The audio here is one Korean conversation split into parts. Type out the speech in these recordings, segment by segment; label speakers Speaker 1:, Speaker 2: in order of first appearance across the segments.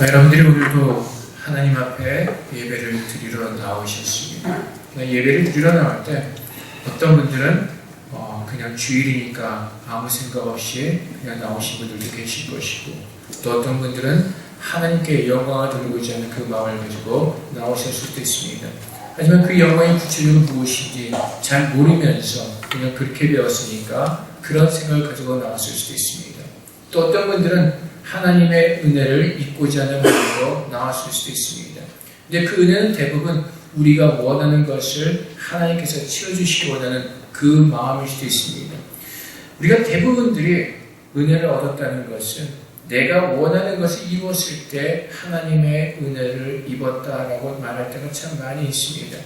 Speaker 1: 여러분들이 오늘도 하나님 앞에 예배를 드리러 나오셨습니다. 예배를 드리러 나올 때 어떤 분들은 그냥 주일이니까 아무 생각 없이 그냥 나오신 분들도 계실 것이고, 또 어떤 분들은 하나님께 영광을 돌리고자 하는 그 마음을 가지고 나오실 수도 있습니다. 하지만 그 영광이 구체적으로 무엇인지 잘 모르면서 그냥 그렇게 배웠으니까 그런 생각을 가지고 나왔을 수도 있습니다. 또 어떤 분들은 하나님의 은혜를 잊고자 하는 마음으로 나왔을 수도 있습니다. 근데 그 은혜는 대부분 우리가 원하는 것을 하나님께서 채워주시기 원하는 그 마음일 수도 있습니다. 우리가 대부분들이 은혜를 얻었다는 것은 내가 원하는 것을 이루었을 때 하나님의 은혜를 입었다라고 말할 때가 참 많이 있습니다.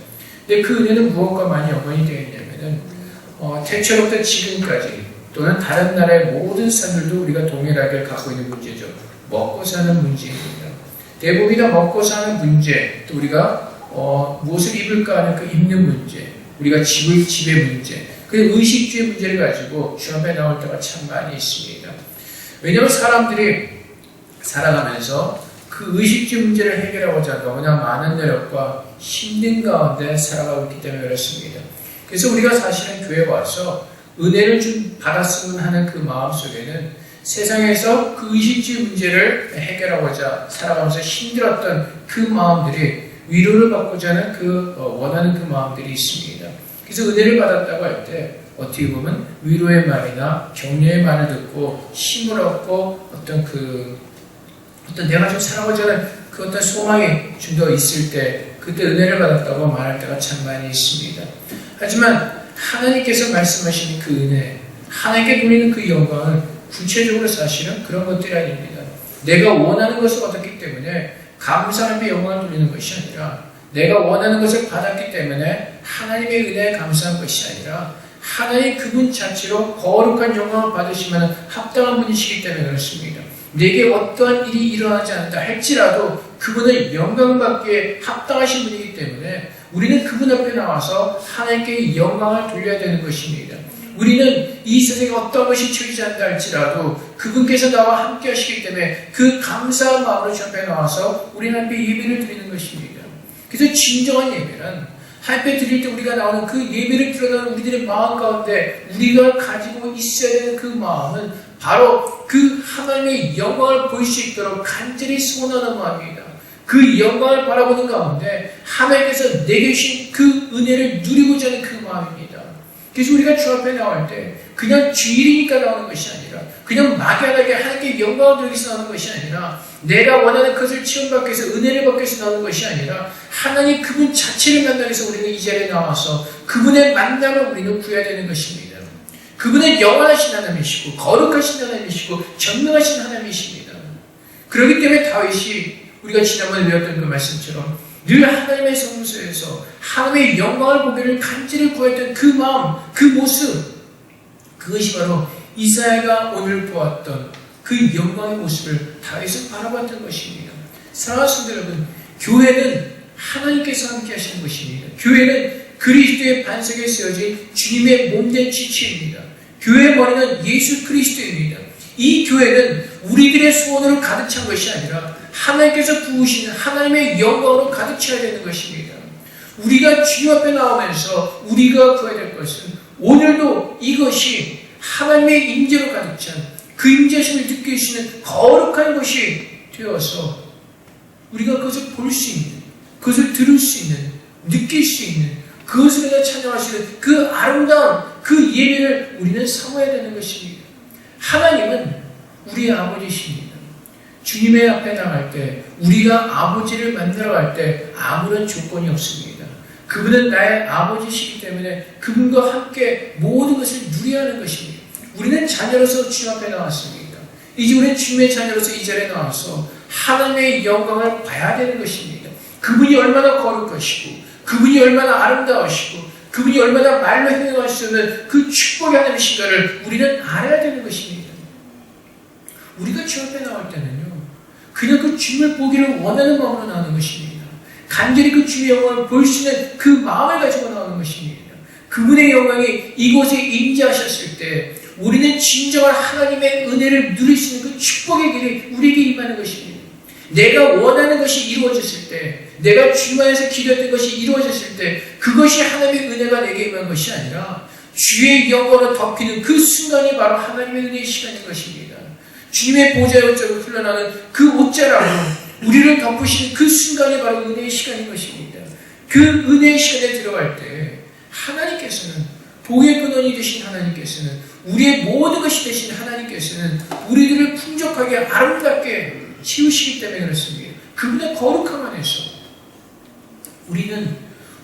Speaker 1: 근데 그 은혜는 무엇과 많이 연관이 되어 있냐면은 태초부터 지금까지 또는 다른 나라의 모든 사람들도 우리가 동일하게 갖고 있는 문제죠. 먹고 사는 문제입니다. 대부분이 다 먹고 사는 문제, 또 우리가 무엇을 입을까 하는 그 입는 문제, 우리가 집의 문제, 그 의식주의 문제를 가지고 주 앞에 나올 때가 참 많이 있습니다. 왜냐하면 사람들이 살아가면서 그 의식주의 문제를 해결하고자 너무나 많은 노력과 힘든 가운데 살아가고 있기 때문에 그렇습니다. 그래서 우리가 사실은 교회에 와서 은혜를 받았으면 하는 그 마음 속에는 세상에서 그 의식주의 문제를 해결하고자 살아가면서 힘들었던 그 마음들이 위로를 받고자 하는 원하는 그 마음들이 있습니다. 그래서 은혜를 받았다고 할 때 어떻게 보면 위로의 말이나 격려의 말을 듣고 힘을 얻고 어떤 내가 좀 살아가고자 하는 그 어떤 소망이 좀 더 있을 때 그때 은혜를 받았다고 말할 때가 참 많이 있습니다. 하지만 하나님께서 말씀하시는 그 은혜, 하나님께 돌리는 그 영광은 구체적으로 사실은 그런 것들이 아닙니다. 내가 원하는 것을 얻었기 때문에 감사함의 영광을 돌리는 것이 아니라, 내가 원하는 것을 받았기 때문에 하나님의 은혜에 감사한 것이 아니라, 하나님 그분 자체로 거룩한 영광을 받으시면 합당한 분이시기 때문에 그렇습니다. 내게 어떠한 일이 일어나지 않는다 할지라도 그분은 영광받기에 합당하신 분이기 때문에 우리는 그분 앞에 나와서 하나님께 영광을 돌려야 되는 것입니다. 우리는 이 세상에 어떤 것이 처해지지 않는다 할지라도 그분께서 나와 함께 하시기 때문에 그 감사한 마음으로 주 앞에 나와서 우리는 앞에 예배를 드리는 것입니다. 그래서 진정한 예배는 하나님 드릴 때 우리가 나오는 그 예배를 드러나는 우리들의 마음 가운데 우리가 가지고 있어야 되는 그 마음은 바로 그 하나님의 영광을 볼 수 있도록 간절히 소원하는 마음입니다. 그 영광을 바라보는 가운데 하나님께서 내게 주신 그 은혜를 누리고자 하는 그 마음입니다. 그래서 우리가 주 앞에 나올 때 그냥 주일이니까 나오는 것이 아니라, 그냥 막연하게 하나님께 영광을 돌리기 위해서 나오는 것이 아니라, 내가 원하는 것을 체험받기 위해서 은혜를 받기 위해서 나오는 것이 아니라, 하나님 그분 자체를 만나기 위해서 우리는 이 자리에 나와서 그분의 만남을 우리는 구해야 되는 것입니다. 그분은 영원하신 하나님이시고 거룩하신 하나님이시고 전능하신 하나님이십니다. 그렇기 때문에 다윗이 우리가 지난번에 배웠던 그 말씀처럼 늘 하나님의 성소에서 하나님의 영광을 보기를 간절히 구했던 그 마음, 그 모습, 그것이 바로 이사야가 오늘 보았던 그 영광의 모습을 다윗은 바라봤던 것입니다. 사랑하는 성도 여러분, 교회는 하나님께서 함께 하시는 것입니다. 교회는 그리스도의 반석에 세워진 주님의 몸된 지체입니다. 교회의 머리는 예수 그리스도입니다. 이 교회는 우리들의 소원으로 가득 찬 것이 아니라 하나님께서 부으신 하나님의 영광으로 가득 차야 되는 것입니다. 우리가 주님 앞에 나오면서 우리가 구해야 될 것은 오늘도 이것이 하나님의 임재로 가득 찬 그 임재심을 느낄 수 있는 거룩한 것이 되어서 우리가 그것을 볼 수 있는, 그것을 들을 수 있는, 느낄 수 있는, 그것을 우리가 찬양할 수 있는 그 아름다운 그 예배를 우리는 삼아야 되는 것입니다. 하나님은 우리의 아버지십니다. 주님의 앞에 나갈 때, 우리가 아버지를 만나러 갈 때 아무런 조건이 없습니다. 그분은 나의 아버지시기 때문에 그분과 함께 모든 것을 누려야 하는 것입니다. 우리는 자녀로서 주님 앞에 나왔습니다. 이제 우리는 주님의 자녀로서 이 자리에 나와서 하나님의 영광을 봐야 되는 것입니다. 그분이 얼마나 거룩하시고, 그분이 얼마나 아름다우시고, 그분이 얼마나 말로 행동할 수 없는 그 축복의 하나님이신가를 우리는 알아야 되는 것입니다. 우리가 주 앞에 나올 때는요, 그냥 그 주님을 보기를 원하는 마음으로 나오는 것입니다. 간절히 그 주의 영광을 볼 수 있는 그 마음을 가지고 나오는 것입니다. 그분의 영광이 이곳에 임재하셨을 때 우리는 진정한 하나님의 은혜를 누릴 수 있는 그 축복의 길이 우리에게 임하는 것입니다. 내가 원하는 것이 이루어졌을 때, 내가 주님 안에서 기도했던 것이 이루어졌을 때, 그것이 하나님의 은혜가 내게 임한 것이 아니라 주의 영광으로 덮이는 그 순간이 바로 하나님의 은혜의 시간인 것입니다. 주님의 보좌의 옷자로 흘러나는 그 옷자락으로 우리를 덮으시는 그 순간이 바로 은혜의 시간인 것입니다. 그 은혜의 시간에 들어갈 때 하나님께서는, 복의 근원이 되신 하나님께서는, 우리의 모든 것이 되신 하나님께서는 우리들을 풍족하게 아름답게 채우시기 때문에 그렇습니다. 그분의 거룩함 안에서 우리는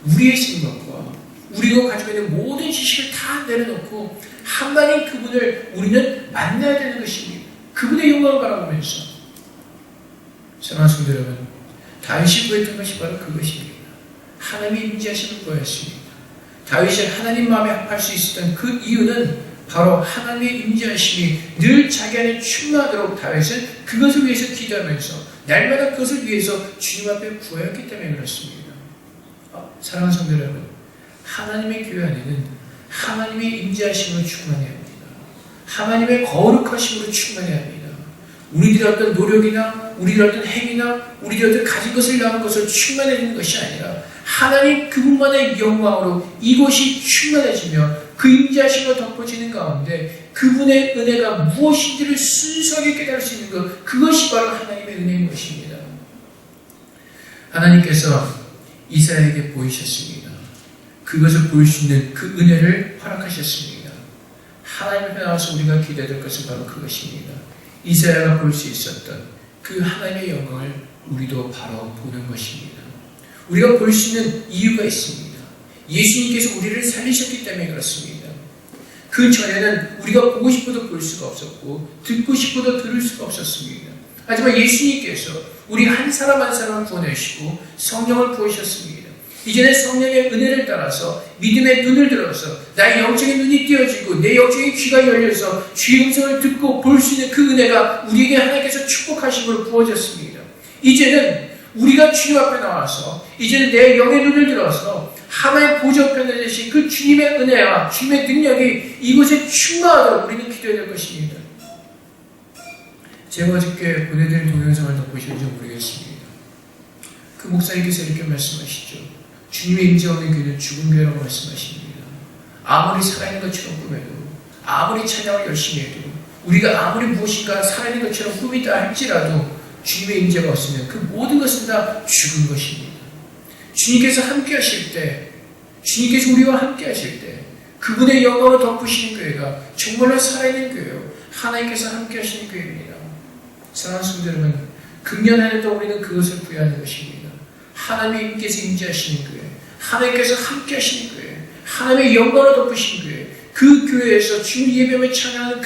Speaker 1: 우리의 생각과 우리가 가지고 있는 모든 지식을 다 내려놓고 하나님 그분을 우리는 만나야 되는 것입니다. 그분의 영광을 바라보면서. 사랑하는 성도 여러분, 다윗이 구했던 것이 바로 그것입니다. 하나님의 임재하심을 구했습니다. 다윗이 하나님 마음에 합할 수 있었던 그 이유는 바로 하나님의 임재하심이 늘 자기 안에 충만하도록 다윗은 그것을 위해서 기도하면서 날마다 그것을 위해서 주님 앞에 구하였기 때문에 그렇습니다. 사랑하는 성도 여러분, 하나님의 교회 안에는 하나님의 임재하심으로 충만해야 합니다. 하나님의 거룩하심으로 충만해야 합니다. 우리들의 어떤 노력이나 우리들의 어떤 행위나 우리들의 어떤 가진 것을 낳은 것을 충만해지는 것이 아니라 하나님 그분만의 영광으로 이곳이 충만해지며 그 임재하심으로 덮어지는 가운데 그분의 은혜가 무엇인지를 순수하게 깨달을 수 있는 것, 그것이 바로 하나님의 은혜인 것입니다. 하나님께서 이사야에게 보이셨습니다. 그것을 보일 수 있는 그 은혜를 허락하셨습니다. 하나님 앞에 나와서 우리가 기대해야 될 것은 바로 그것입니다. 이사야가 볼 수 있었던 그 하나님의 영광을 우리도 바로 보는 것입니다. 우리가 볼 수 있는 이유가 있습니다. 예수님께서 우리를 살리셨기 때문에 그렇습니다. 그 전에는 우리가 보고 싶어도 볼 수가 없었고 듣고 싶어도 들을 수가 없었습니다. 하지만 예수님께서 우리 한 사람 한 사람을 구원하시고 성령을 부으셨습니다. 이제는 성령의 은혜를 따라서 믿음의 눈을 들어서 나의 영적인 눈이 띄어지고 내 영적인 귀가 열려서 주의 음성을 듣고 볼 수 있는 그 은혜가 우리에게 하나님께서 축복하심으로 부어졌습니다. 이제는 우리가 주님 앞에 나와서 이제는 내 영의 눈을 들어서 하나의 보좌편에 되신 그 주님의 은혜와 주님의 능력이 이곳에 충만하도록 우리는 기도해야 될 것입니다. 제가 어저께 보내드린 동영상을 더 보실지 모르겠습니다. 그 목사님께서 이렇게 말씀하시죠. 주님의 임재 없는 교회는 죽은 교회라고 말씀하십니다. 아무리 살아있는 것처럼 꾸며도, 아무리 찬양을 열심히 해도, 우리가 아무리 무엇인가 살아있는 것처럼 꾸미다 할지라도 주님의 임재가 없으면 그 모든 것은 다 죽은 것입니다. 주님께서 함께 하실 때, 주님께서 우리와 함께 하실 때 그분의 영광을 덮으시는 교회가 정말로 살아있는 교회요, 하나님께서 함께 하시는 교회입니다. 사랑하는 성도 여러분, 금년 한 해도 우리는 그것을 부여하는 것입니다. 하나님께서 임재하시는 교회, 하나님께서 함께 하시는 교회, 하나님의 영광을 덮으시는 교회, 그 교회에서 주님 예배하며 찬양하는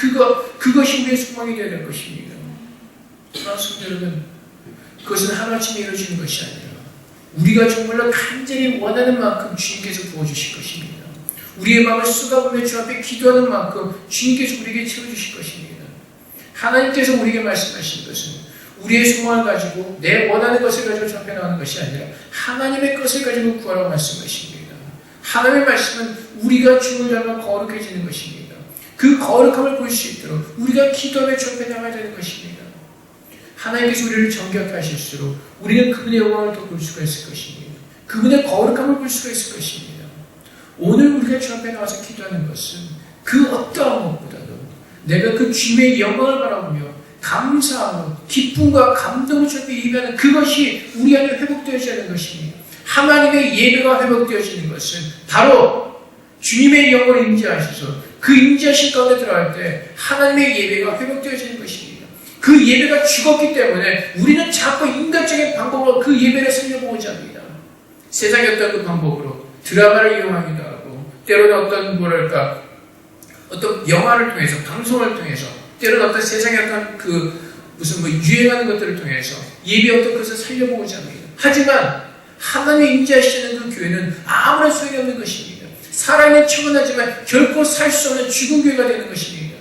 Speaker 1: 그것이 우리의 소망이 되어야 될 것입니다. 사랑하는 성도 여러분, 그것은 하루아침에 이루어지는 것이 아니라 우리가 정말로 간절히 원하는 만큼 주님께서 부어주실 것입니다. 우리의 마음을 쏟아부으며 주 앞에 기도하는 만큼 주님께서 우리에게 채워주실 것입니다. 하나님께서 우리에게 말씀하신 것은 우리의 소망을 가지고 내 원하는 것을 가지고 주 앞에 나오는 것이 아니라 하나님의 것을 가지고 구하라고 말씀하십니다. 하나님의 말씀은 우리가 주를 닮아 거룩해지는 것입니다. 그 거룩함을 볼 수 있도록 우리가 기도하며 주 앞에 나가야 되는 것입니다. 하나님께서 우리를 정결케 하실수록 우리는 그분의 영광을 더 볼 수가 있을 것입니다. 그분의 거룩함을 볼 수가 있을 것입니다. 오늘 우리가 주 앞에 나와서 기도하는 것은 그 어떠한 것보다도 내가 그 주님의 영광을 바라보며 감사하고 기쁨과 감동을 주 앞에 예배하는 그것이 우리 안에 회복되어져야 하는 것입니다. 하나님의 예배가 회복되어지는 것은 바로 주님의 영광을 임재하셔서 그 임재하신 가운데 들어갈 때 하나님의 예배가 회복되어지는 것입니다. 그 예배가 죽었기 때문에 우리는 자꾸 인간적인 방법으로 그 예배를 살려보고자 합니다. 세상의 어떤 그 방법으로 드라마를 이용하기도 하고 때로는 어떤 영화를 통해서, 방송을 통해서, 때로는 어떤 세상의 어떤 유행하는 것들을 통해서 예배 어떤 것을 살려보고자 합니다. 하지만 하나님의 임재하시는 그 교회는 아무런 소용이 없는 것입니다. 살아있는 청혼하지만 결코 살 수 없는 죽은 교회가 되는 것입니다.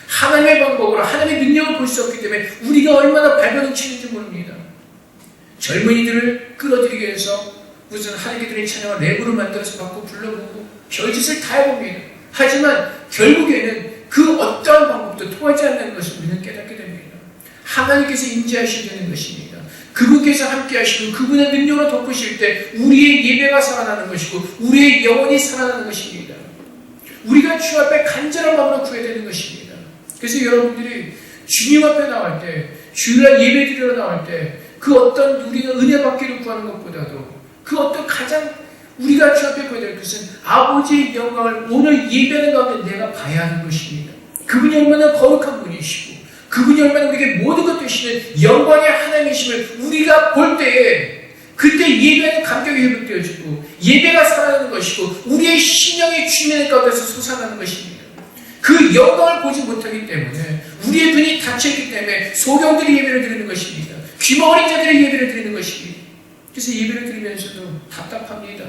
Speaker 1: 하나님의 방법으로 하나님의 능력을 볼 수 없기 때문에 우리가 얼마나 발버둥치는지 모릅니다. 젊은이들을 끌어들이기 위해서 무슨 하나님의 찬양을 랩으로 만들어서 받고 불러보고 별짓을 다 해봅니다. 하지만 결국에는 그 어떠한 방법도 통하지 않는 것을 우리는 깨닫게 됩니다. 하나님께서 임재하셔야 되는 것입니다. 그분께서 함께 하시고 그분의 능력으로 덮으실 때 우리의 예배가 살아나는 것이고 우리의 영혼이 살아나는 것입니다. 우리가 주 앞에 간절한 마음으로 구해야 되는 것입니다. 그래서 여러분들이 주님 앞에 나올 때, 주일날 예배 드리러 나올 때 그 어떤 우리가 은혜 받기를 구하는 것보다도 그 어떤 가장 우리가 주 앞에 구해야 될 것은 아버지의 영광을 오늘 예배하는 가운데 내가 봐야 하는 것입니다. 그분이 얼마나 거룩한 분이시고 그분이 얼마나 우리에게 모든 것 되시는 영광의 하나님이심을 우리가 볼 때에 그때 예배는 감격이 회복되어지고 예배가 살아나는 것이고 우리의 신령의 주님의 가운데서 솟아나는 것입니다. 그 영광을 보지 못하기 때문에 우리의 눈이 닫혀있기 때문에 소경들이 예배를 드리는 것입니다. 귀머거린 자들이 예배를 드리는 것입니다. 그래서 예배를 드리면서도 답답합니다.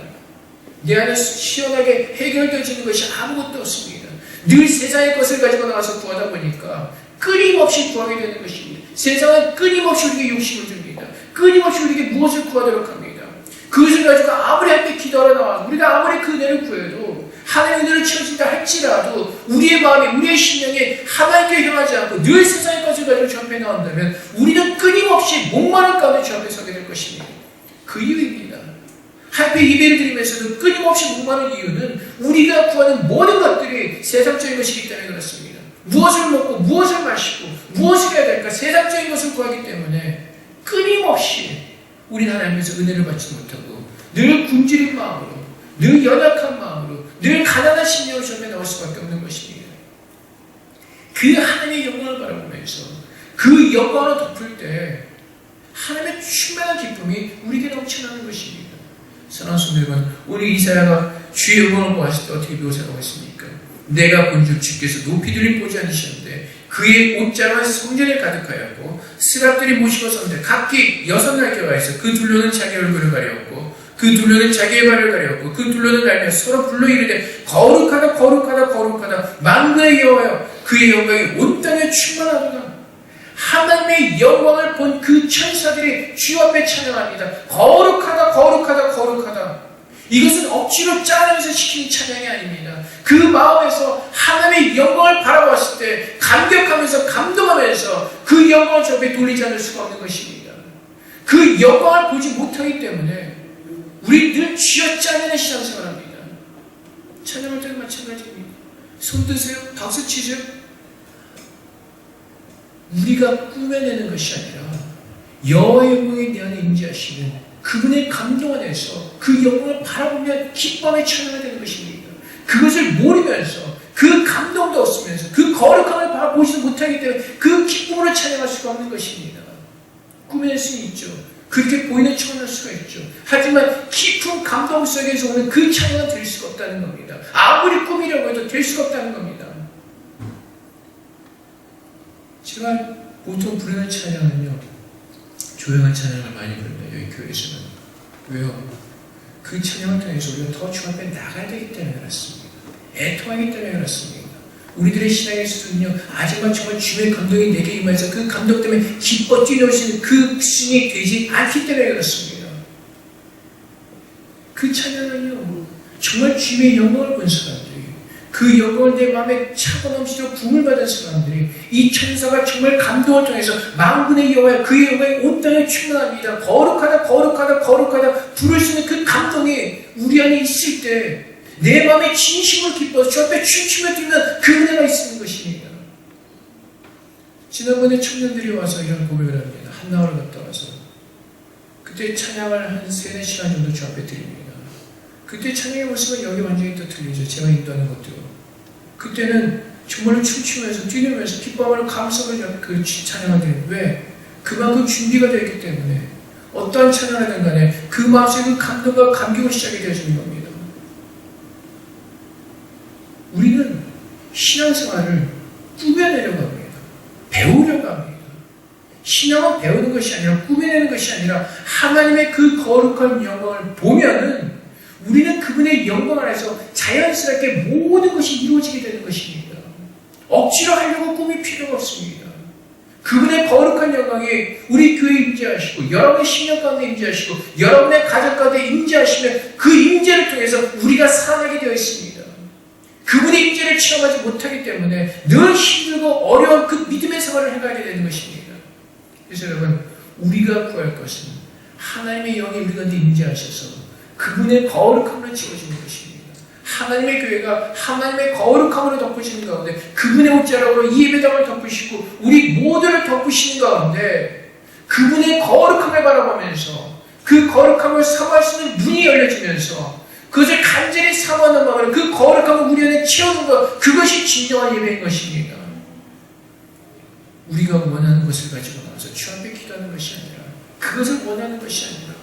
Speaker 1: 내 안에 시원하게 해결되어지는 것이 아무것도 없습니다. 늘 세상의 것을 가지고 나와서 구하다 보니까 끊임없이 구하게 되는 것입니다. 세상은 끊임없이 우리에게 욕심을 줍니다. 끊임없이 우리에게 무엇을 구하도록 합니다. 그것을 가지고 아무리 함께 기도하러 나와 우리가 아무리 그 은혜를 구해도 하나님의 은혜를 채워진다 할지라도 우리의 마음이 우리의 심령이 하나님께 향하지 않고 늘 세상의 것을 가지고 주 앞에 나온다면 우리는 끊임없이 목마른 가운데 주 앞에 서게 될 것입니다. 그 이유입니다. 하나님께 예배를 드리면서도 끊임없이 목마른 이유는 우리가 구하는 모든 것들이 세상적인 것이기 때문에 그렇습니다. 무엇을 먹고 무엇을 마시고 무엇을 해야 될까 세상적인 것을 구하기 때문에 끊임없이 우리는 하나님께서 은혜를 받지 못하고 늘 굶주린 마음으로 늘 연약한 마음으로 늘 가난한 심령으로 주 앞에 나올 수밖에 없는 것입니다. 그 하나님의 영광을 바라보면서 그 영광을 덮을 때 하나님의 충만한 기쁨이 우리에게 넘쳐나는 것입니다. 사랑하는 성도 여러분, 오늘 이사야가 주의 영광을 보았을 때 어떻게 묘사하고 있습니까? 내가 본즉 주께서 높이 들린 보좌 앉으셨는데 그의 옷자락은 성전에 가득하였고 스랍들이 모시고 섰는데 각기 6날개와 있어 그 둘로는 자기 얼굴을 가렸고 그 둘로는 자기의 발을 가렸고 그 둘로는 날며 서로 불러 이르되 거룩하다 거룩하다 거룩하다 만군의 여호와여 그의 영광이 온 땅에 충만하도다. 하나님의 영광을 본 그 천사들이 주 앞에 찬양합니다. 거룩하다 거룩하다 거룩하다. 이것은 억지로 짜내면서 시키는 찬양이 아닙니다. 그 마음에서 하나님의 영광을 바라봤을 때 감격하면서 감동하면서 그 영광을 주 앞에 돌리지 않을 수가 없는 것입니다. 그 영광을 보지 못하기 때문에 우리 늘 쥐어짜내는 신앙생활을 합니다. 찬양할 때는 마찬가지입니다. 손 드세요. 박수 치세요. 우리가 꾸며내는 것이 아니라 여호와의 영광이 내 안에 임재하시는 그분의 감동 안에서 그 영광을 바라보며 기쁨의 찬양을 되는 것입니다. 그것을 모르면서 그 감동도 없으면서 그 거룩함을 바라보지도 못하기 때문에 그 기쁨으로 찬양할 수가 없는 것입니다. 꾸며낼 수는 있죠. 그렇게 보이는 척을 할 수가 있죠. 하지만 깊은 감동 속에서 오는 그 찬양은 될 수가 없다는 겁니다. 아무리 꾸미려고 해도 될 수가 없다는 겁니다. 제가 보통 부르는 찬양은요, 조용한 찬양을 많이 부릅니다. 여기 교회에서는. 왜요? 그 찬양을 통해서 우리가 더 주 앞에 나가야 되기 때문에 그렇습니다. 애통하기 때문에 그렇습니다. 우리들의 신앙에서는요, 아직만 정말 주의 감동이 내게 임해서 그 감동 때문에 기뻐 뛰어올 수 있는 그 수준이 되지 않기 때문에 그렇습니다. 그 찬양은요, 정말 주의 영광을 본 사람들이, 그 영광을 내 마음에 차고 넘치도록 부음을 받은 사람들이 이 천사가 정말 감동을 통해서 만군의 여호와 그의 영광이 온 땅에 충만합니다. 거룩하다 거룩하다 거룩하다 부를 수 있는 그 감동이 우리 안에 있을 때 내 마음에 진심으로 기뻐서 주 앞에 춤추며 뛰면 그 은혜가 있는 것입니다. 지난번에 청년들이 와서 이런 고백을 합니다. 한나라로 갔다 와서 그때 찬양을 한 3-4시간 정도 주 앞에 드립니다. 그때 찬양의 모습은 여기 완전히 또 틀리죠. 제가 인도하는 것도. 그때는 정말로 춤추면서 뛰면서 기뻐하며 감성을 그 찬양을 드립니다. 왜? 그만큼 준비가 되어 있기 때문에 어떠한 찬양을 하든 간에 그 마음속에 그 감동과 감격을 시작이 되어지는 겁니다. 우리는 신앙생활을 꾸며내려고 합니다. 배우려고 합니다. 신앙은 배우는 것이 아니라 꾸며내는 것이 아니라 하나님의 그 거룩한 영광을 보면은 우리는 그분의 영광 안에서 자연스럽게 모든 것이 이루어지게 되는 것입니다. 억지로 하려고 꿈이 필요가 없습니다. 그분의 거룩한 영광이 우리 교회에 임재하시고 여러분의 심령 가운데 임재하시고 여러분의 가정 가운데 임재하시면 그 임재를 통해서 우리가 살아나게 되어 있습니다. 그분의 임재를 체험하지 못하기 때문에 늘 힘들고 어려운 그 믿음의 생활을 해가게 되는 것입니다. 그래서 여러분, 우리가 구할 것은 하나님의 영이 우리 가운데 임재하셔서 그분의 거룩함으로 채워지는 것입니다. 하나님의 교회가 하나님의 거룩함으로 덮으시는 가운데 그분의 옷자락으로 이 예배당을 덮으시고 우리 모두를 덮으시는 가운데 그분의 거룩함을 바라보면서 그 거룩함을 사모할 수 있는 눈이 열려지면서 그것을 간절히 사모하는 마음으로 그 거룩함을 우리 안에 채우는 것, 그것이 진정한 예배인 것입니다. 우리가 원하는 것을 가지고 나와서 주 앞에 기도하는 것이 아니라 그것을 원하는 것이 아니라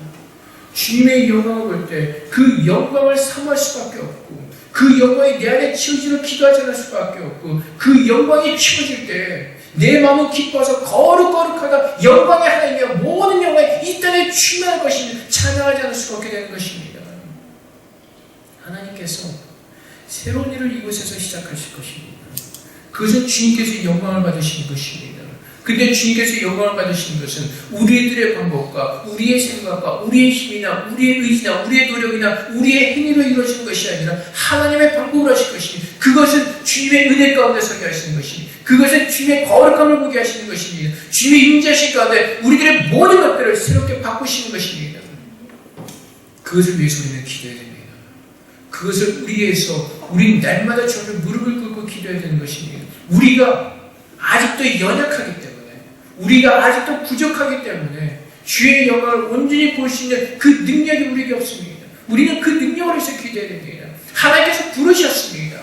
Speaker 1: 주님의 영광을 볼 때 그 영광을 사모할 수밖에 없고 그 영광이 내 안에 채워지도록 기도하지 않을 수밖에 없고 그 영광이 채워질 때 내 마음은 기뻐서 거룩거룩하다 영광의 하나님이여 모든 영광이 이 땅에 충만할 것이며 찬양하지 않을 수가 없게 되는 것입니다. 하나님께서 새로운 일을 이곳에서 시작하실 것입니다. 그것은 주님께서 영광을 받으시는 것입니다. 근데 주님께서 영광을 받으시는 것은 우리들의 방법과 우리의 생각과 우리의 힘이나 우리의 의지나 우리의 노력이나 우리의 행위로 이루어지는 것이 아니라 하나님의 방법으로 하실 것이니 그것은 주님의 은혜 가운데 서게 하시는 것이니 그것은 주님의 거룩함을 보게 하시는 것입니다. 주님의 임재하신 가운데 우리들의 모든 것들을 새롭게 바꾸시는 것입니다. 그것을 위해서 우리는 기도해야 됩니다. 그것을 위해서 우리 날마다 저를 무릎을 꿇고 기도해야 되는 것입니다. 우리가 아직도 연약하기 때문에 우리가 아직도 부족하기 때문에 주의 영광을 온전히 볼 수 있는 그 능력이 우리에게 없습니다. 우리는 그 능력을 위해서 기도해야 됩니다. 하나님께서 부르셨습니다.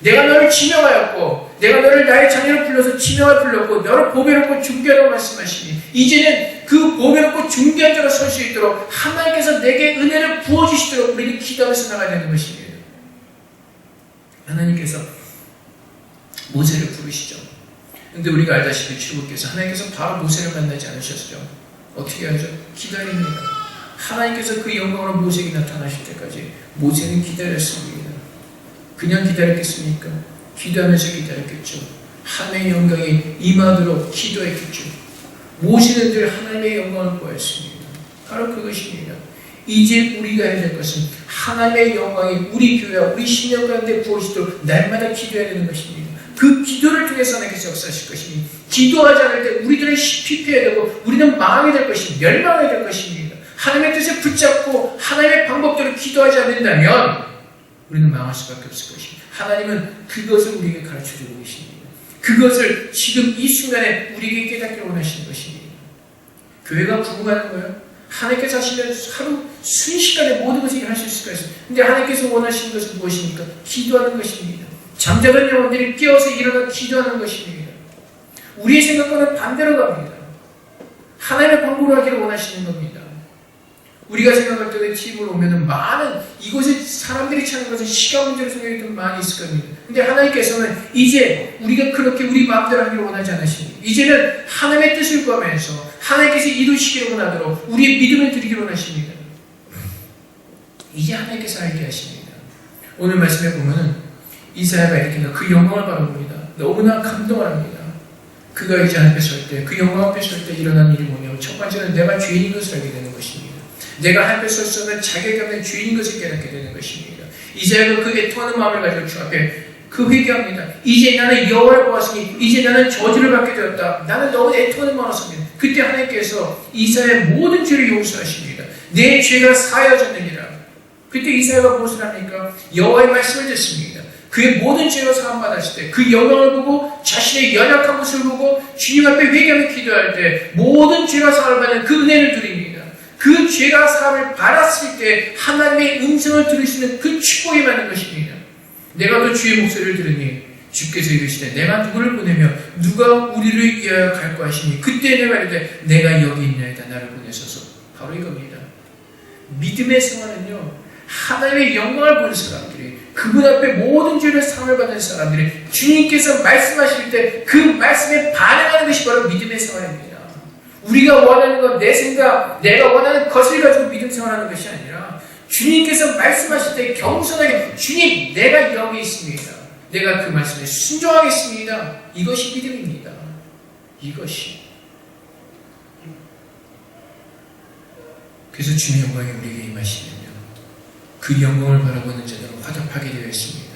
Speaker 1: 내가 너를 지명하였고 내가 너를 나의 자녀로 불러서 지명을 불렀고 너를 보배롭고 존귀하다고 말씀하시니 이제는 그 보배롭고 존귀한 자로 설 수 있도록 하나님께서 내게 은혜를 부어주시도록 우리는 기도하면서 나가야 되는 것입니다. 하나님께서 모세를 부르시죠. 근데 우리가 알다시피 주님께서 하나님께서 바로 모세를 만나지 않으셨죠. 어떻게 하죠? 기다립니다. 하나님께서 그 영광으로 모세에게 나타나실 때까지 모세는 기다렸습니다. 그냥 기다렸겠습니까? 기도하면서 기다렸겠죠. 하나님의 영광이 임하도록 기도했겠죠. 모세는 늘 하나님의 영광을 보았습니다. 바로 그것입니다. 이제 우리가 해야 될 것은 하나님의 영광이 우리 교회와 우리 심령 가운데 부어지도록 날마다 기도해야 되는 것입니다. 그 기도를 통해서 하나님께서 역사하실 것이니 기도하지 않을 때 우리들은 피폐해야 되고 우리는 망하게 될 것입니다. 멸망하게 될 것입니다. 하나님의 뜻을 붙잡고 하나님의 방법대로 기도하지 않는다면 우리는 망할 수밖에 없을 것입니다. 하나님은 그것을 우리에게 가르쳐주고 계십니다. 그것을 지금 이 순간에 우리에게 깨닫게 원하시는 것입니다. 교회가 부흥하는 거예요. 하나님께서 하시면 하루 순식간에 모든 것을 하실 수가 있습니다. 근데 하나님께서 원하시는 것은 무엇입니까? 기도하는 것입니다. 잠자던 영혼들이 깨어서 일어나 기도하는 것입니다. 우리의 생각과는 반대로 갑니다. 하나님의 방법으로 하기를 원하시는 겁니다. 우리가 생각할 때 TV로 오면은 많은 이곳에 사람들이 찾는 것은 시간 문제로 생각이 좀 많이 있을 겁니다. 근데 하나님께서는 이제 우리가 그렇게 우리 마음대로 하기를 원하지 않으십니다. 이제는 하나님의 뜻을 구하면서 하나님께서 이루시기를 원하도록 우리의 믿음을 드리기를 원하십니다. 이제 하나님께서 알게 하십니다. 오늘 말씀에 보면은 이사야가 이렇게 그 영광을 바라봅니다. 너무나 감동을 합니다. 그가 이제 앞에 설 때, 그 영광 앞에 설 때 일어난 일이 뭐냐면 첫 번째는 내가 죄인인 것을 알게 되는 것입니다. 내가 앞에 설 수 없는 자격이 없는 죄인인 것을 깨닫게 되는 것입니다. 이사야가 그 애통하는 마음을 가지고 주 앞에 그 회개합니다. 이제 나는 여호와를 보았으니 이제 나는 저주를 받게 되었다. 나는 너무 애통하는 마음을 씁니다. 그때 하나님께서 이사야의 모든 죄를 용서하십니다. 내 죄가 사하여졌느니라. 그때 이사야가 무엇을 합니까? 여호와의 말씀을 듣습니다. 그의 모든 죄가 사함받았을 때 그 영광을 보고 자신의 연약한 모습을 보고 주님 앞에 회개하며 기도할 때 모든 죄가 사함을 받는 그 은혜를 누립니다. 그 죄가 사함을 받았을 때 하나님의 음성을 들으시는 그 축복이 받는 것입니다. 내가 그 주의 목소리를 들으니 주께서 이르시되 내가 누구를 보내며 누가 우리를 위하여 갈까 하시니 그때 내가 이르되 내가 여기 있나이다 나를 보내소서. 바로 이겁니다. 믿음의 생활은요 하나님의 영광을 보는 사람들이 그분 앞에 모든 죄를 상을 받는 사람들이 주님께서 말씀하실 때 그 말씀에 반응하는 것이 바로 믿음의 생활입니다. 우리가 원하는 것, 내 생각, 내가 원하는 것을 가지고 믿음 생활하는 것이 아니라 주님께서 말씀하실 때 겸손하게 주님 내가 여기 있습니다. 내가 그 말씀에 순종하겠습니다. 이것이 믿음입니다. 이것이. 그래서 주님의 영광이 우리에게 임하시면요 그 영광을 바라보는 자들은 화답하게 되어 있습니다.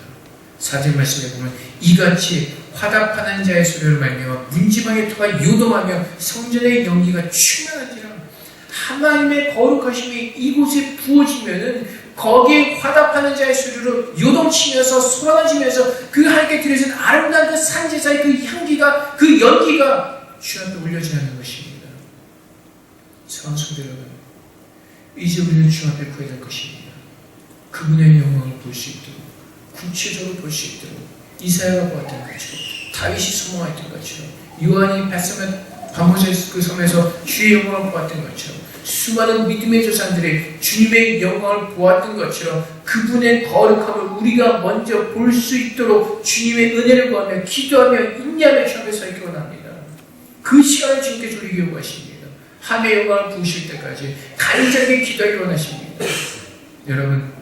Speaker 1: 4절 말씀에 보면 이같이 화답하는 자의 소리를 말며 문지방의 토가 요동하며 성전의 연기가 충만하지라. 하나님의 거룩하심이 이곳에 부어지면은 거기에 화답하는 자의 소리로 요동치면서 쏟아지면서 그 하나님께 드려진 아름다운 그 산제사의 그 향기가, 그 연기가 주 앞에 올려지는 것입니다. 사랑하는 성도 여러분, 이제 우리는 주 앞에 구해야 될 것입니다. 그분의 영광을 볼 수 있도록, 구체적으로 볼 수 있도록, 이사야가 보았던 것처럼, 다윗이 소망했던 것처럼, 요한이 반모세 그 섬에서 주의 영광을 보았던 것처럼, 수많은 믿음의 조상들이 주님의 영광을 보았던 것처럼 그분의 거룩함을 우리가 먼저 볼 수 있도록 주님의 은혜를 구하며 기도하며 인내하며 주 앞에 서기 원합니다. 그 시간을 주님께서 우리에게 요구하십니다. 하나님의 영광을 부으실 때까지 간절하게 기도하기 원하십니다. 여러분,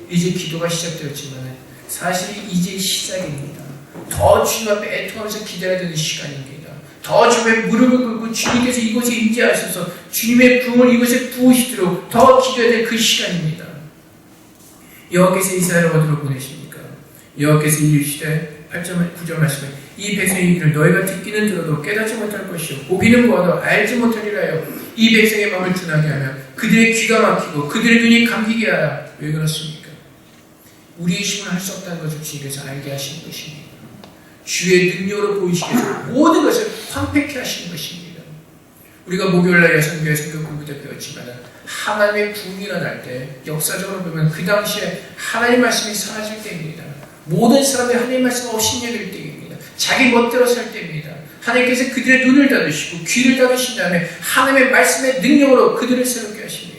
Speaker 1: 이제 기도가 시작되었지만 사실 이제 시작입니다. 더 주님 앞에 애통하면서 기다려야 되는 시간입니다. 더 주님의 무릎을 꿇고 주님께서 이곳에 임재하셔서 주님의 부흥을 이곳에 부으시도록 더 기도해야 될 그 시간입니다. 여호와께서 이스라엘을 어디로 보내십니까? 여호와께서 이르시되 8절 9절 말씀에 이 백성의 얘기를 너희가 듣기는 들어도 깨닫지 못할 것이요 보기는 보아도 알지 못하리라 하여 이 백성의 마음을 둔하게 하며 그들의 귀가 막히고 그들의 눈이 감기게 하여. 왜 그렇습니까? 우리의 힘을 할 수 없다는 것을 주님께서 알게 하시는 것입니다. 주의 능력으로 보이시기 위해서 모든 것을 황폐케 하시는 것입니다. 우리가 목요일날 여성교회 성경 공부 때 배웠지만 하나님의 부흥이 일어날 때 역사적으로 보면 그 당시에 하나님의 말씀이 사라질 때입니다. 모든 사람들이 하나님의 말씀 없이 여길 때입니다. 자기 멋대로 살 때입니다. 하나님께서 그들의 눈을 닫으시고 귀를 닫으신 다음에 하나님의 말씀의 능력으로 그들을 새롭게 하십니다.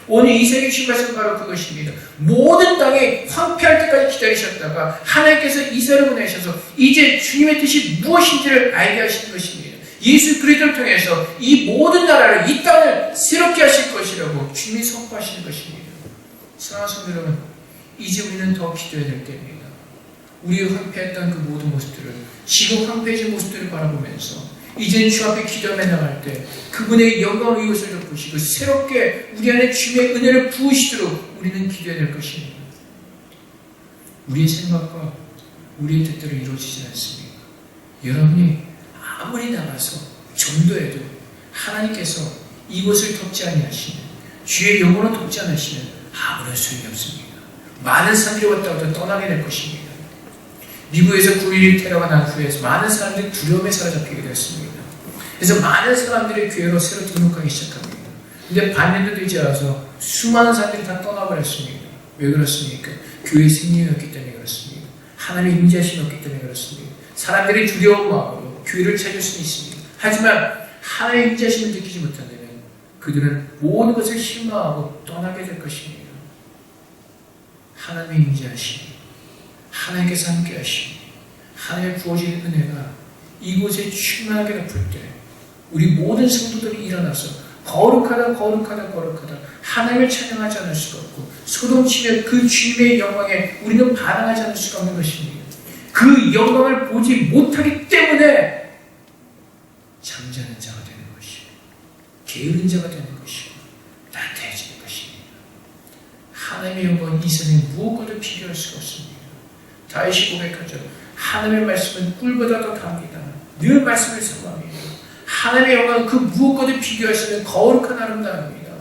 Speaker 1: 오늘 이 세계 주신 말씀은 바로 그것입니다. 모든 땅에 황폐할 때까지 기다리셨다가 하나님께서 이스라엘을 보내셔서 이제 주님의 뜻이 무엇인지를 알게 하시는 것입니다. 예수 그리스도를 통해서 이 모든 나라를, 이 땅을 새롭게 하실 것이라고 주님이 선포하시는 것입니다. 사랑하는 성도 여러분, 이제 우리는 더 기도해야 될 때입니다. 우리의 황폐했던 그 모든 모습들을, 지금 황폐해진 모습들을 바라보면서 이제는 주 앞에 기도하며 나갈 때 그분의 영광을 이곳을 덮으시고 새롭게 우리 안에 주님의 은혜를 부으시도록 우리는 기도해야 될 것입니다. 우리의 생각과 우리의 뜻대로 이루어지지 않습니다. 여러분이 아무리 나가서 전도해도 하나님께서 이곳을 덮지 아니하시면, 주의 영혼을 덮지 않으시면 아무런 소용이 없습니다. 많은 사람들이 왔다고 떠나게 될 것입니다. 미국에서 9.11 테러가 난 후에서 많은 사람들이 두려움에 사로잡히게 되었습니다. 그래서 많은 사람들이 교회로 새로 등록하기 시작합니다. 근데 반년도 되지 않아서 수많은 사람들이 다 떠나버렸습니다. 왜 그렇습니까? 교회의 생명이 없기 때문에 그렇습니다. 하나님의 임재하심이 없기 때문에 그렇습니다. 사람들이 두려운 마음으로 교회를 찾을 수는 있습니다. 하지만 하나님의 임재하심을 느끼지 못한다면 그들은 모든 것을 실망하고 떠나게 될 것입니다. 하나님의 임재하심, 하나님께서 함께 하시고 하나님의 부어지는 은혜가 이곳에 충만하게 덮을 때 우리 모든 성도들이 일어나서 거룩하다 하나님을 찬양하지 않을 수가 없고 소동치며 그 주님의 영광에 우리는 반응하지 않을 수가 없는 것입니다. 그 영광을 보지 못하기 때문에 잠자는 자가 되는 것이고 게으른 자가 되는 것이고 나태해지는 것입니다. 하나님의 영광은 이 세상에 무엇과도 비교할 수가 없습니다. 다윗이 고백하죠. 하나님의 말씀은 꿀보다 더 답니다. 늘 말씀을 사모합니다. 하나님의 영광은 그 무엇과도 비교할 수 없는 거룩한 아름다움입니다.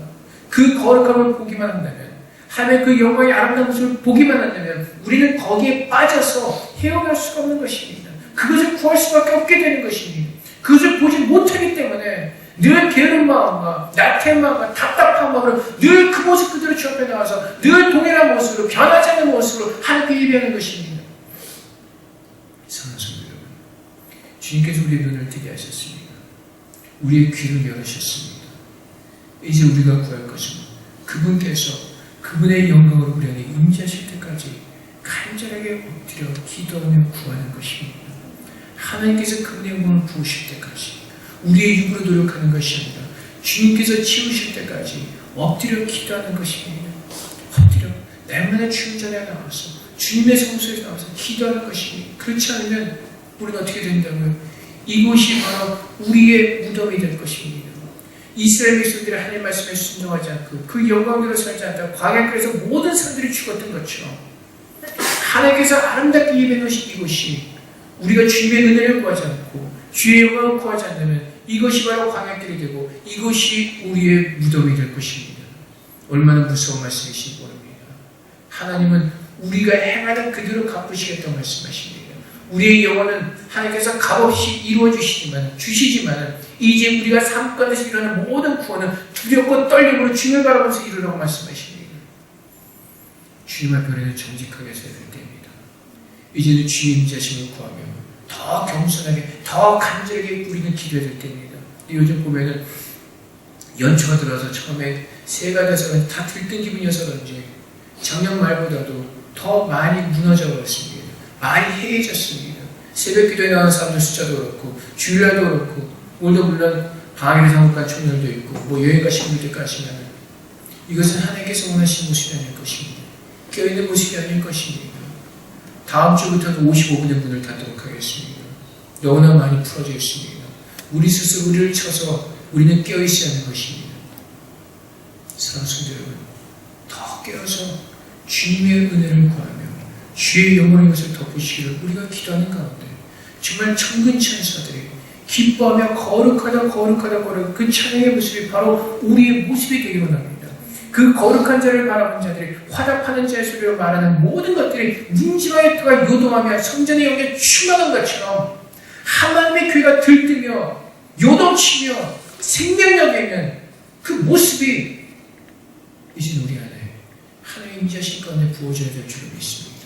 Speaker 1: 그 거룩함을 보기만 한다면, 하나님의 그 영광의 아름다운 모습을 보기만 한다면 우리는 거기에 빠져서 헤어갈 수가 없는 것입니다. 그것을 구할 수밖에 없게 되는 것입니다. 그것을 보지 못하기 때문에 늘 게으른 마음과 나태한 마음과 답답한 마음으로 늘 그 모습 그대로 주 앞에 나와서 늘 동일한 모습으로 변하지 않는 모습으로 하나님께 예배하는 것입니다. 사랑하는 성도 여러분, 주님께서 우리의 눈을 뜨게 하셨습니다. 우리의 귀를 열으셨습니다. 이제 우리가 구할 것은 그분께서 그분의 영광으로 우리 안에 임재하실 때까지 간절하게 엎드려 기도하며 구하는 것입니다. 하나님께서 그분의 영광을 부으실 때까지 우리의 입으로 노력하는 것이 아니라 주님께서 치우실 때까지 엎드려 기도하는 것입니다. 엎드려 날마다 주님 전에 나와서 주님의 성소에 나와서 기도하는 것입니다. 그렇지 않으면 우리는 어떻게 된다고요? 이곳이 바로 우리의 무덤이 될 것입니다. 이스라엘 백성들이 하나님의 말씀에 순종하지 않고 그 영광대로 살지 않다가 광야길에서 모든 사람들이 죽었던 것처럼 하나님께서 아름답게 예배 놓으신 이곳이 우리가 주님의 은혜를 구하지 않고 주의 영광을 구하지 않으면 이것이 바로 광야길이 되고 이것이 우리의 무덤이 될 것입니다. 얼마나 무서운 말씀이신지 모릅니다. 하나님은 우리가 행하는 그대로 갚으시겠다고 말씀하십니다. 우리의 영혼은 하나님께서 값없이 주시지만 이제 우리가 삶 가운데서 일어나는 모든 구원은 두렵고 떨림으로 주님을 바라보면서 이루라고 말씀하십니다. 주님 앞에는 정직하게 서야 될 때입니다. 이제는 주님 자신을 구하며 더 겸손하게 더 간절하게 우리는 기도해야 될 때입니다. 요즘 보면은 연초가 들어서 처음에 새가 돼서 다 들뜬 기분이어서 그런지 작년 말보다도 더 많이 무너져 버렸습니다. 많이 해해졌습니다. 새벽 기도에 나오는 사람들 숫자도 그렇고 주일날도 그렇고 오늘도 물론 방학에 상국간 청년도 있고 뭐 여행 가신 분들도 가시면 이것은 하나님께서 원하시는 모습이 아닐 것입니다. 깨어있는 모습이 아닐 것입니다. 다음 주부터도 55분의 문을 닫도록 하겠습니다. 너무나 많이 풀어져 있습니다. 우리 스스로 우리를 쳐서 우리는 깨어있어야 하는 것입니다. 사랑하는 성도 여러분, 더 깨어서 주님의 은혜를 구하며 주의 영원한 것을 덮으시기를 우리가 기도하는 가운데 정말 천군 천사들이 기뻐하며 거룩하다 그 찬양의 모습이 바로 우리의 모습이 되기로 합니다. 그 거룩한 자를 바라본 자들이 화답하는 자의 소리로 말하는 모든 것들이 문지방의 터가 요동하며 성전의 영에 충만한 것처럼 하나님의 교회가 들뜨며 요동치며 생명력에 있는 그 모습이 이제 우리 안에 하나님의 임재하신 가운데 부어져야 될 줄을 믿습니다.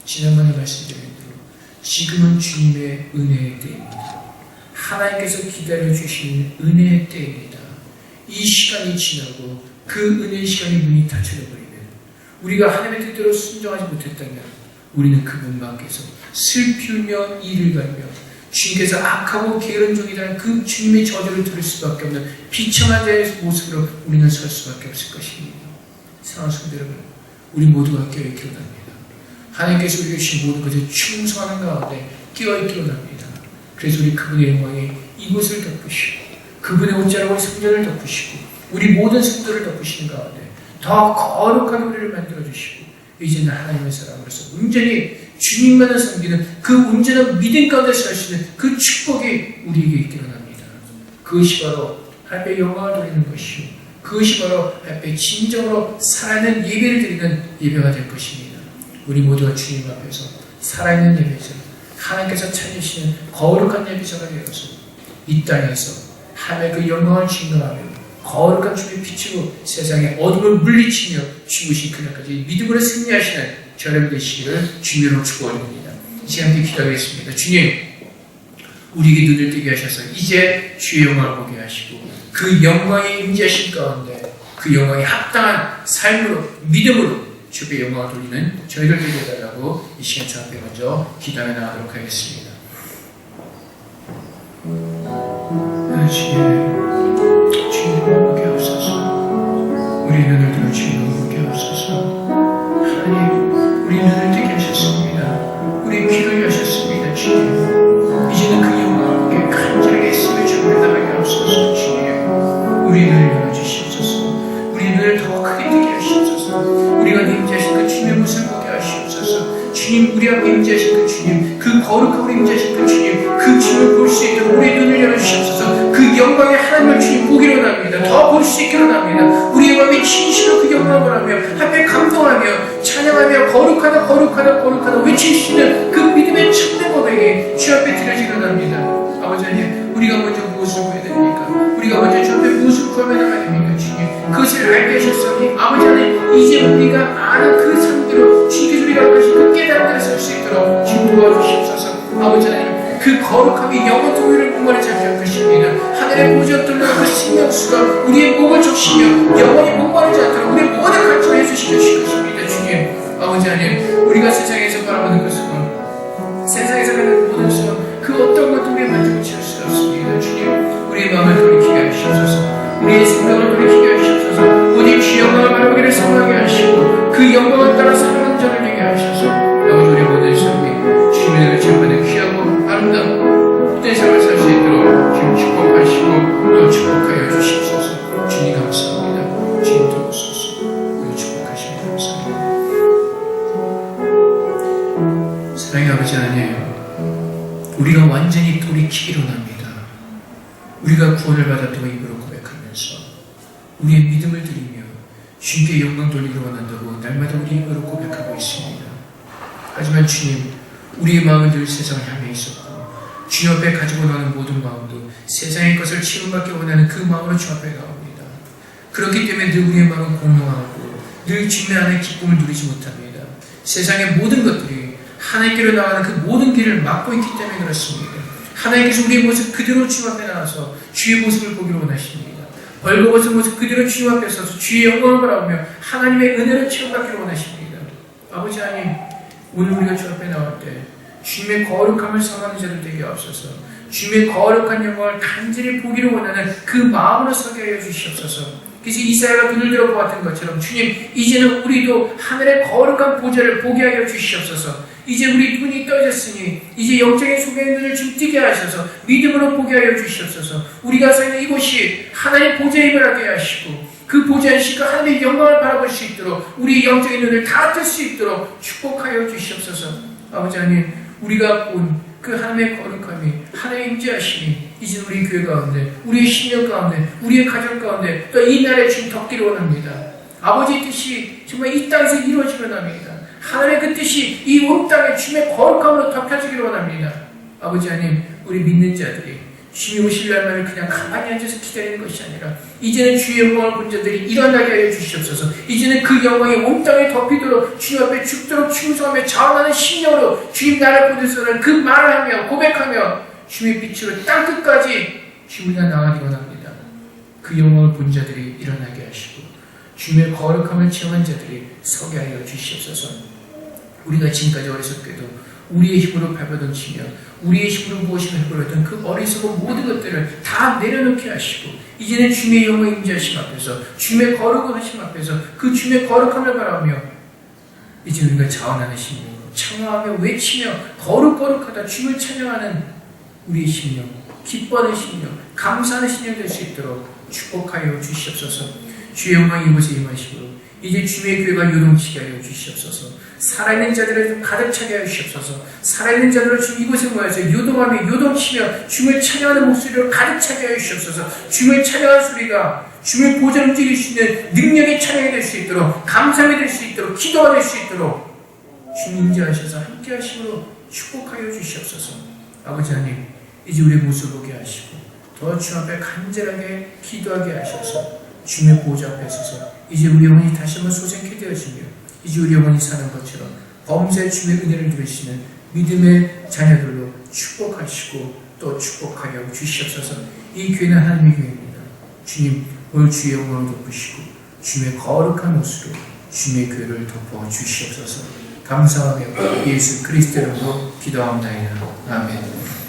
Speaker 1: 지난번에 말씀드린 대로 지금은 주님의 은혜의 때입니다. 하나님께서 기다려주시는 은혜의 때입니다. 이 시간이 지나고 그 은혜의 시간이 문이 닫혀버리면 우리가 하나님의 뜻대로 순종하지 못했다면 우리는 그분 밖에서 슬피우며 이를 갈며 주님께서 악하고 게으른 종이라는 그 주님의 저주를 들을 수밖에 없는 비참한 자의 모습으로 우리는 설 수밖에 없을 것입니다. 사랑하는 성도 여러분, 우리 모두가 깨어있기로 합니다. 하나님께서 우리에게 주신 모든 것을 충성하는 가운데 깨어있기로 합니다. 그래서 우리 그분의 영광이 이곳을 덮으시고 그분의 옷자락으로 성전을 덮으시고 우리 모든 성도를 덮으시는 가운데 더 거룩한 우리를 만들어주시고 이제는 하나님의 사람으로서 온전히 주님만을 섬기는 그 온전한 믿음 가운데 살 수 있는 그 축복이 우리에게 있기로 합니다. 그것이 바로 하나님의 영광을 돌리는 것이요 그것이 바로 하나님의 진정으로 살아있는 예배를 드리는 예배가 될 것입니다. 우리 모두가 주님 앞에서 살아있는 예배자 하나님께서 찾으시는 거룩한 예배자가 되어서 이 땅에서 하나님의 그 영광을 증거하며 거룩한 주의 빛으로 세상의 어둠을 물리치며 죽으신 그날까지 믿음으로 승리하시는 저녁 되시기를 주님으로 축원합니다. 이제 함께 기도하겠습니다. 주님, 우리에게 눈을 뜨게 하셔서 이제 주의 영광을 보게 하시고 그 영광의 임재하신 가운데 그 영광에 합당한 삶으로 믿음으로 주의 영광을 돌리는 저희들 되게 해달라고 이 시간 저 앞에 먼저 기도하며 나가도록 하겠습니다. 주님 보게 하옵소서. 우리 눈을 들어 주님 보게 하옵소서. 하나님, 우리 눈을 뜨게 하셨습니다. 우리 귀를 여셨습니다. 주님, 이제는 그 영광을 보게 간절하게 쓰며 주님을 나가게 하옵소서. 주님, 우리 눈을 열어주시옵소서. 우리 눈을 더 크게 뜨게 하시옵소서. 우리가 임재하신 그 주님의 모습을 보게 하시옵소서. 주님, 우리 앞에 임재하신 그 주님, 그 거룩하고 임재하신 그 주님, 그 주님을 볼 수 있도록 우리의 눈을 열어주시옵소서. 그 영광의 하나님을 주님 보기로 합니다. 더 볼 수 있기로 합니다. 우리의 마음이 진실로 그 영광을 하며 앞에 감동하며 찬양하며 거룩하다 외칠 수 있는 그 믿음의 참된 고백이 주 앞에 드려지기로 합니다. 아버지 하나님, 우리가 먼저 무엇을 구해야 됩니까? 우리가 먼저 주 앞에 무엇을 구하면 나가야 됩니까? 주님, 그것을 알게 하셨사오니 아버지 하나님, 이제 우리가 아는 그 삶대로 주님께서 우리가 하신 그 깨달음을 설 수 있도록 주님 도와주시옵소서. 아버지 하나님, 그 거룩함이 영원 통일을 목마르지 않게 할 것입니다. 하늘의 보좌들로 그 생명수가 우리의 목을 적시며 영원히 목마르지 않도록 우리의 모든 간증을 해주시켜 주실 것입니다. 주님, 아버지 하나님, 우리가 세상에서 바라보는 것은 세상에서 가는 모든 수는 그 어떤 것도 우리의 만족을 채울 수 없습니다. 주님, 우리의 마음을 돌이키게 하시옵소서. 우리의 생각을 돌이키게 하시옵소서. 우리 주 영광을 바라보기를 선하게 하시고 그 영광을 따라 살아가는 자를 되게 하셔서 아버지 우리 모든 삶이 주님의 은혜를 체험하는 귀하고 아름다운 복된 삶을 살 수 있도록 주님 축복하시고 또 축복하여 주시옵소서. 주님 감사합니다. 주님 도우소서. 우리 축복하시면 감사합니다. 우리가 완전히 돌이키기로 합니다. 우리가 구원을 받았다고 입으로 고백하면서 우리의 믿음을 드리며 주님께 영광 돌리기로 원한다고 날마다 우리 입으로 고백하고 있습니다. 하지만 주님, 우리의 마음은 늘 세상을 향해 있었고 주님 앞에 가지고 나오는 모든 마음도 세상의 것을 채움받기 원하는 그 마음으로 주 앞에 나옵니다. 그렇기 때문에 늘 우리의 마음은 공허하고 늘 주님의 안에 기쁨을 누리지 못합니다. 세상의 모든 것들이 하나님께로 나가는 그 모든 길을 막고 있기 때문에 그렇습니다. 하나님께서 우리의 모습 그대로 주님 앞에 나와서 주의 모습을 보기를 원하십니다. 벌거벗은 모습 그대로 주님 앞에 서서 주의 영광을 바라보며 하나님의 은혜를 체험받기를 원하십니다. 아버지 하나님, 오늘 우리가 주 앞에 나올 때 주님의 거룩함을 성하는 자들 되게 없어서 주님의 거룩한 영광을 간절히 보기를 원하는 그 마음으로 서게 하여 주시옵소서. 그래서 이사야가 눈을 들어 보았던 것처럼 주님, 이제는 우리도 하늘의 거룩한 보좌를 보게 하여 주시옵소서. 이제 우리 눈이 떠졌으니 이제 영적인 소경의 눈을 좀 뜨게 하셔서 믿음으로 보게 하여 주시옵소서. 우리가 서 있는 이곳이 하나님의 보좌임을 하게 하시고 그 보좌이신 그 하나님의 영광을 바라볼 수 있도록 우리 영적인 눈을 다 뜰 수 있도록 축복하여 주시옵소서. 아버지 하나님, 우리가 본 그 하나님의 거룩함이, 하나님의 임재하심이 이제 우리 교회 가운데, 우리의 신령 가운데, 우리의 가정 가운데 또 이 나라에 지금 덮기를 원합니다. 아버지의 뜻이 정말 이 땅에서 이루어지길 원합니다. 하나님의 그 뜻이 이 온 땅에 주님의 거룩함으로 덮여지기를 원합니다. 아버지 하나님, 우리 믿는 자들이 주님 오실 날만을 그냥 가만히 앉아서 기다리는 것이 아니라 이제는 주의 영광을 본 자들이 일어나게 하여 주시옵소서. 이제는 그 영광이 온 땅에 덮이도록 주님 앞에 죽도록 충성하며 자원하는 심령으로 주님 나를 보내서는 그 말을 하며 고백하며 주님의 빛으로 땅끝까지 주님과 나가기 원합니다. 그 영광을 본 자들이 일어나게 하시고 주님의 거룩함을 체험한 자들이 서게 하여 주시옵소서. 우리가 지금까지 어리석게도 우리의 힘으로 밟아던지며 우리의 힘으로 무엇이며 해보려던 그 어리석은 모든 것들을 다 내려놓게 하시고 이제는 주님의 영광의 임재하심 앞에서 주님의 거룩하심 앞에서 그 주님의 거룩함을 바라보며 이제 우리가 자원하는 심령으로 청하며 외치며 거룩하다 주님을 찬양하는 우리의 심령, 기뻐하는 심령, 감사하는 심령 될 수 있도록 축복하여 주시옵소서. 주의 영광이 이곳에 임하시고 이제 주님의 교회가 요동치게 하여 주시옵소서. 살아있는 자들을 가득 차게 하여 주시옵소서. 살아있는 자들을 주님 이곳에 모여서 요동하며 요동치며 주님을 찬양하는 목소리로 가득 차게 하여 주시옵소서. 주님을 찬양하는 소리가 주님의 보좌를 움직일 수 있는 능력의 찬양이 될 수 있도록, 감사함이 될 수 있도록, 기도가 될 수 있도록 주님 임재하셔서 함께 하심으로 축복하여 주시옵소서. 아버지 하나님, 이제 우리의 모습을 보게 하시고 더 주 앞에 간절하게 기도하게 하셔서 주님의 보좌 앞에 서서 이제 우리 영혼이 다시 한번 소생케 되어지며 이제 우리 영혼이 사는 것처럼 범사에 주님의 은혜를 누리시는 믿음의 자녀들로 축복하시고 또 축복하여 주시옵소서. 이 교회는 하나님의 교회입니다. 주님, 오늘 주의 영광을 덮으시고 주님의 거룩한 옷으로 주님의 교회를 덮어 주시옵소서. 감사하며 예수 그리스도 이름으로 기도합니다. 아멘.